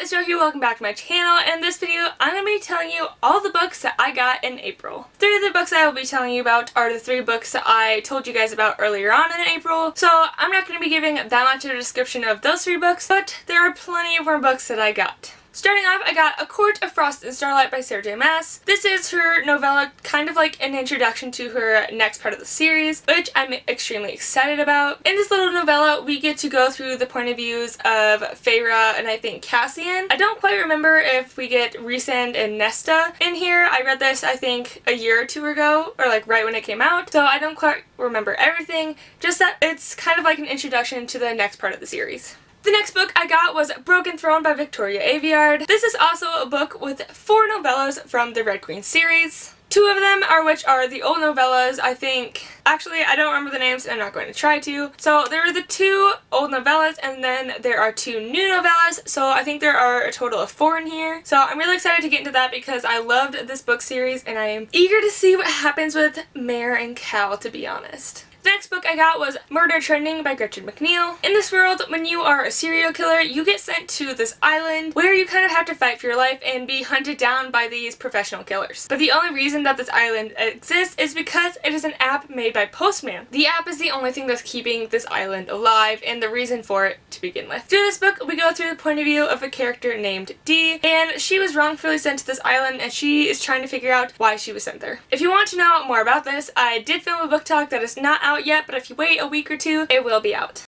it's Brackey. Welcome back to my channel. In this video, I'm going to be telling you all the books that I got in April. 3 of the books I will be telling you about are the 3 books that I told you guys about earlier on in April, so I'm not going to be giving that much of a description of those 3 books, but there are plenty of more books that I got. Starting off, I got A Court of Frost and Starlight by Sarah J. Maas. This is her novella, kind of like an introduction to her next part of the series, which I'm extremely excited about. In this little novella, we get to go through the point of views of Feyre and I think Cassian. I don't quite remember if we get Rhysand and Nesta in here. I read this, I think, a year or 2 ago, or like right when it came out, so I don't quite remember everything, just that it's kind of like an introduction to the next part of the series. The next book I got was Broken Throne by Victoria Aveyard. This is also a book with 4 novellas from the Red Queen series. 2 of them which are the old novellas, I think. Actually, I don't remember the names and I'm not going to try to. So there are the 2 old novellas and then there are 2 new novellas. So I think there are a total of 4 in here. So I'm really excited to get into that because I loved this book series and I am eager to see what happens with Mare and Cal, to be honest. The next book I got was Murder Trending by Gretchen McNeil. In this world, when you are a serial killer, you get sent to this island where you kind of have to fight for your life and be hunted down by these professional killers. But the only reason that this island exists is because it is an app made by Postman. The app is the only thing that's keeping this island alive and the reason for it to begin with. Through this book, we go through the point of view of a character named Dee, and she was wrongfully sent to this island and she is trying to figure out why she was sent there. If you want to know more about this, I did film a book talk that is not out yet, but if you wait a week or 2, it will be out.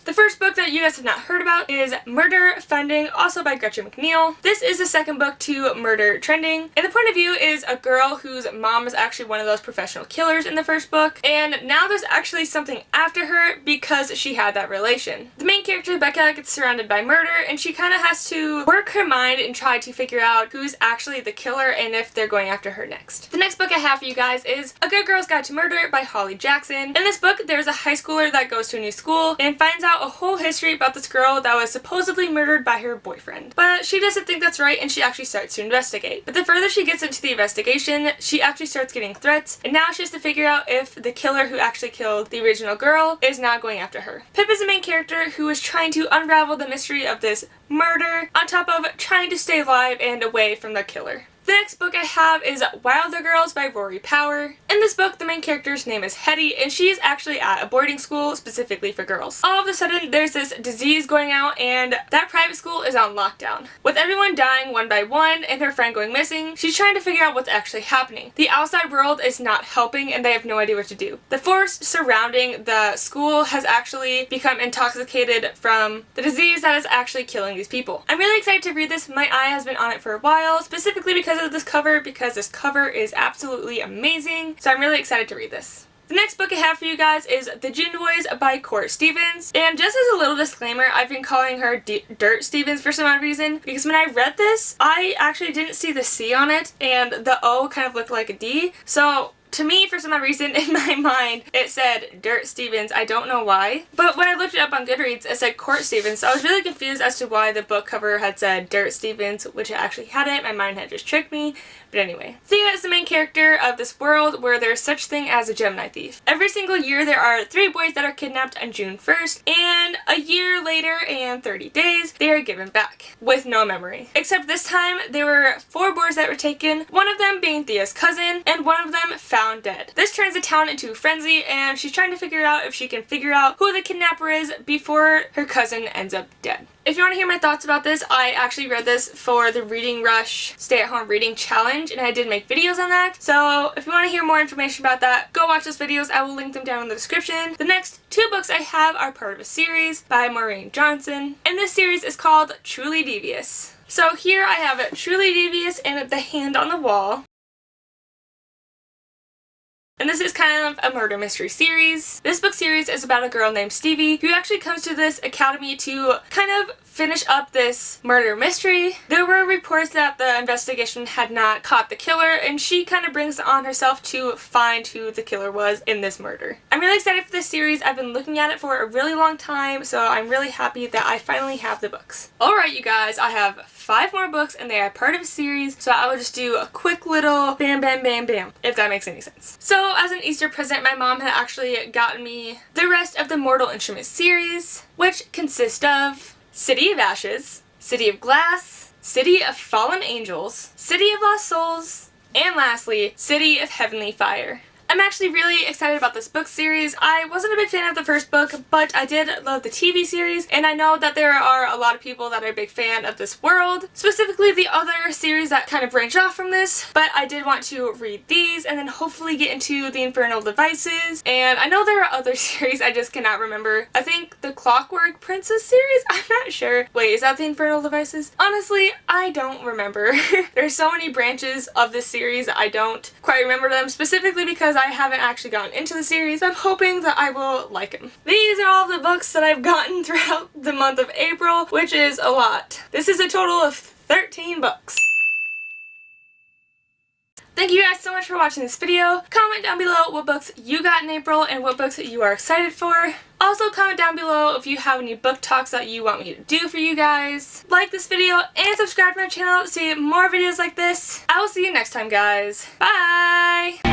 The first book that you guys have not heard about is Murder Funding, also by Gretchen McNeil. This is the second book to Murder Trending, and the point of view is a girl whose mom is actually one of those professional killers in the first book, and now there's actually something after her because she had that relation. The main character, Becca, gets surrounded by murder, and she kind of has to work her mind and try to figure out who's actually the killer and if they're going after her next. The next book I have for you guys is A Good Girl's Guide to Murder by Holly Jackson. In this book, there's a high schooler that goes to a new school and finds out a whole history about this girl that was supposedly murdered by her boyfriend. But she doesn't think that's right and she actually starts to investigate. But the further she gets into the investigation, she actually starts getting threats, and now she has to figure out if the killer who actually killed the original girl is now going after her. Pip is the main character who is trying to unravel the mystery of this murder, on top of trying to stay alive and away from the killer. The next book I have is Wilder Girls by Rory Power. In this book, the main character's name is Hetty, and she is actually at a boarding school specifically for girls. All of a sudden, there's this disease going out, and that private school is on lockdown. With everyone dying one by one and her friend going missing, she's trying to figure out what's actually happening. The outside world is not helping, and they have no idea what to do. The forest surrounding the school has actually become intoxicated from the disease that is actually killing these people. I'm really excited to read this. My eye has been on it for a while, specifically because of this cover, because this cover is absolutely amazing, so I'm really excited to read this. The next book I have for you guys is The June Boys by Court Stevens, and just as a little disclaimer, I've been calling her Dirt Stevens for some odd reason, because when I read this, I actually didn't see the C on it, and the O kind of looked like a D, so to me, for some odd reason, in my mind, it said Dirt Stevens. I don't know why. But when I looked it up on Goodreads, it said Court Stevens, so I was really confused as to why the book cover had said Dirt Stevens, which it actually hadn't. My mind had just tricked me. But anyway. Thea is the main character of this world where there's such thing as a Gemini thief. Every single year, there are 3 boys that are kidnapped on June 1st, and a year later and 30 days, they are given back with no memory. Except this time, there were 4 boys that were taken, one of them being Thea's cousin, and one of them found dead. This turns the town into a frenzy, and she's trying to figure out if she can figure out who the kidnapper is before her cousin ends up dead. If you want to hear my thoughts about this, I actually read this for the Reading Rush Stay-at-Home Reading Challenge, and I did make videos on that. So if you want to hear more information about that, go watch those videos. I will link them down in the description. The next 2 books I have are part of a series by Maureen Johnson, and this series is called Truly Devious. So here I have Truly Devious and The Hand on the Wall. And this is kind of a murder mystery series. This book series is about a girl named Stevie who actually comes to this academy to kind of finish up this murder mystery. There were reports that the investigation had not caught the killer, and she kind of brings it on herself to find who the killer was in this murder. I'm really excited for this series. I've been looking at it for a really long time, so I'm really happy that I finally have the books. Alright you guys, I have 5 more books and they are part of a series, so I will just do a quick little bam bam bam bam, if that makes any sense. So as an Easter present, my mom had actually gotten me the rest of the Mortal Instruments series, which consists of City of Ashes, City of Glass, City of Fallen Angels, City of Lost Souls, and lastly, City of Heavenly Fire. I'm actually really excited about this book series. I wasn't a big fan of the first book, but I did love the TV series, and I know that there are a lot of people that are a big fan of this world, specifically the other series that kind of branch off from this, but I did want to read these and then hopefully get into the Infernal Devices, and I know there are other series, I just cannot remember. I think the Clockwork Princess series? I'm not sure. Wait, is that the Infernal Devices? Honestly, I don't remember. There's so many branches of this series, I don't quite remember them, specifically because I haven't actually gotten into the series. I'm hoping that I will like them. These are all the books that I've gotten throughout the month of April, which is a lot. This is a total of 13 books. Thank you guys so much for watching this video. Comment down below what books you got in April and what books you are excited for. Also comment down below if you have any book talks that you want me to do for you guys. Like this video and subscribe to my channel to see more videos like this. I will see you next time, guys. Bye!